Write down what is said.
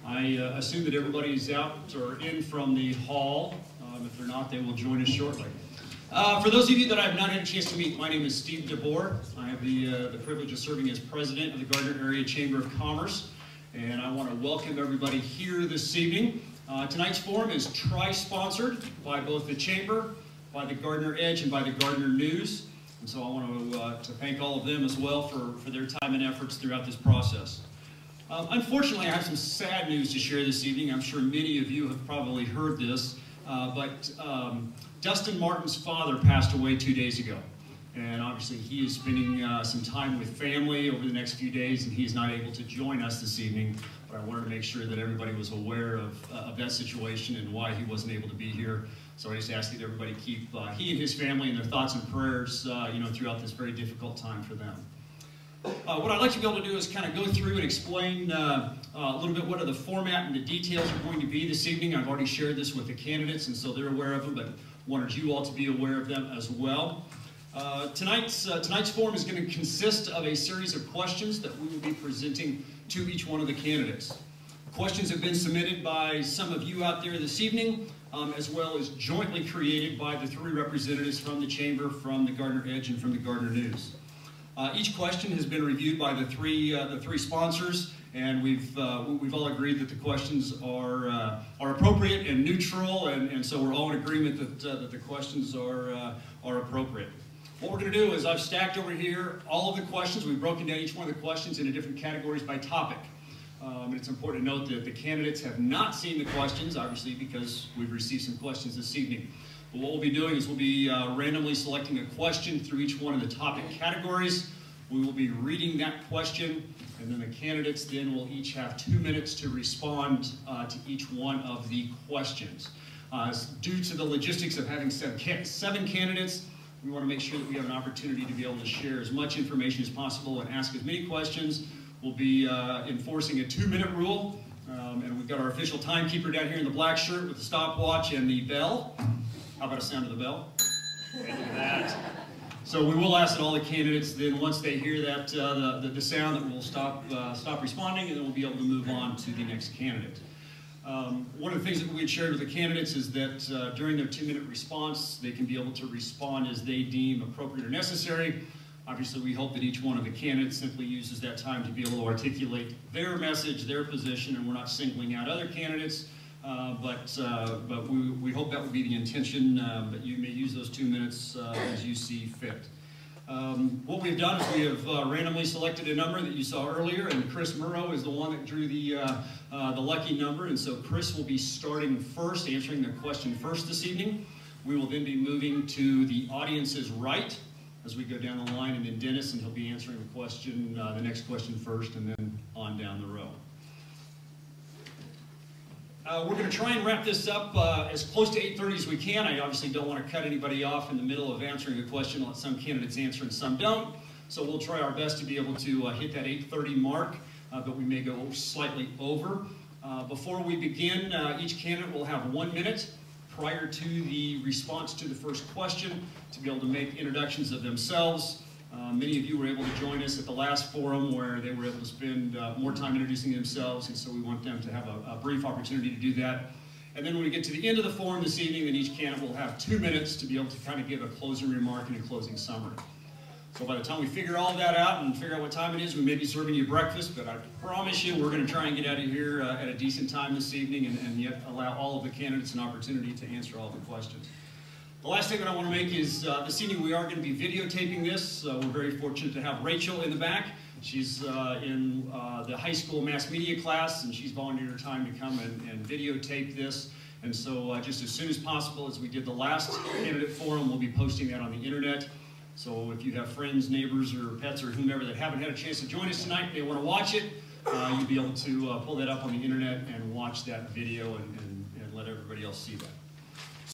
I assume that everybody's out or in from the hall. If they're not, they will join us shortly. For those of you that I have not had a chance to meet, my name is Steve Devore. I have the privilege of serving as president of the Gardner Area Chamber of Commerce, and I want to welcome everybody here this evening. Tonight's forum is tri-sponsored by both the Chamber, by the Gardner Edge, and by the Gardner News. And so I want to thank all of them as well for their time and efforts throughout this process. Unfortunately, I have some sad news to share this evening. I'm sure many of you have probably heard this, but Dustin Martin's father passed away 2 days ago. And obviously he is spending some time with family over the next few days, and he's not able to join us this evening. But I wanted to make sure that everybody was aware of that situation and why he wasn't able to be here. So I just ask that everybody keep he and his family in their thoughts and prayers throughout this very difficult time for them. What I'd like to be able to do is kind of go through and explain a little bit what are the format and the details are going to be this evening. I've already shared this with the candidates, and so they're aware of them, but wanted you all to be aware of them as well. Tonight's forum is going to consist of a series of questions that we will be presenting to each one of the candidates. Questions have been submitted by some of you out there this evening, as well as jointly created by the three representatives from the Chamber, from the Gardner Edge, and from the Gardner News. Each question has been reviewed by the three sponsors, and we've all agreed that the questions are appropriate and neutral, and so we're all in agreement that the questions are appropriate. What we're going to do is I've stacked over here all of the questions. We've broken down each one of the questions into different categories by topic. And it's important to note that the candidates have not seen the questions, obviously, because we've received some questions this evening. But what we'll be doing is we'll be randomly selecting a question through each one of the topic categories. We will be reading that question, and then the candidates then will each have 2 minutes to respond to each one of the questions. Due to the logistics of having seven candidates, we want to make sure that we have an opportunity to be able to share as much information as possible and ask as many questions. We'll be enforcing a 2-minute rule, and we've got our official timekeeper down here in the black shirt with the stopwatch and the bell. How about a sound of the bell? Thank you for that. So we will ask that all the candidates, then once they hear that the sound, that we'll stop responding, and then we'll be able to move on to the next candidate. One of the things that we had shared with the candidates is that during their 2-minute response, they can be able to respond as they deem appropriate or necessary. Obviously, we hope that each one of the candidates simply uses that time to be able to articulate their message, their position, and we're not singling out other candidates. But we hope that would be the intention, but you may use those 2 minutes as you see fit. What we've done is we have randomly selected a number that you saw earlier, and Chris Murrow is the one that drew the lucky number, and so Chris will be starting first, answering the question first this evening. We will then be moving to the audience's right as we go down the line, and then Dennis, and he'll be answering the question, the next question first, and then on down the row. We're going to try and wrap this up as close to 8:30 as we can. I obviously don't want to cut anybody off in the middle of answering a question, let some candidates answer and some don't. So we'll try our best to be able to hit that 8:30 mark, but we may go slightly over. Before we begin, each candidate will have 1 minute prior to the response to the first question to be able to make introductions of themselves. Many of you were able to join us at the last forum where they were able to spend more time introducing themselves, and so we want them to have a brief opportunity to do that. And then when we get to the end of the forum this evening, then each candidate will have 2 minutes to be able to kind of give a closing remark and a closing summary. So by the time we figure all that out and figure out what time it is, we may be serving you breakfast, but I promise you we're going to try and get out of here at a decent time this evening and yet allow all of the candidates an opportunity to answer all the questions. The last statement I want to make is this evening we are going to be videotaping this. We're very fortunate to have Rachel in the back. She's in the high school mass media class, and she's volunteered her time to come and videotape this. And so just as soon as possible, as we did the last candidate forum, we'll be posting that on the internet. So if you have friends, neighbors, or pets, or whomever that haven't had a chance to join us tonight, they want to watch it, you'll be able to pull that up on the internet and watch that video and let everybody else see that.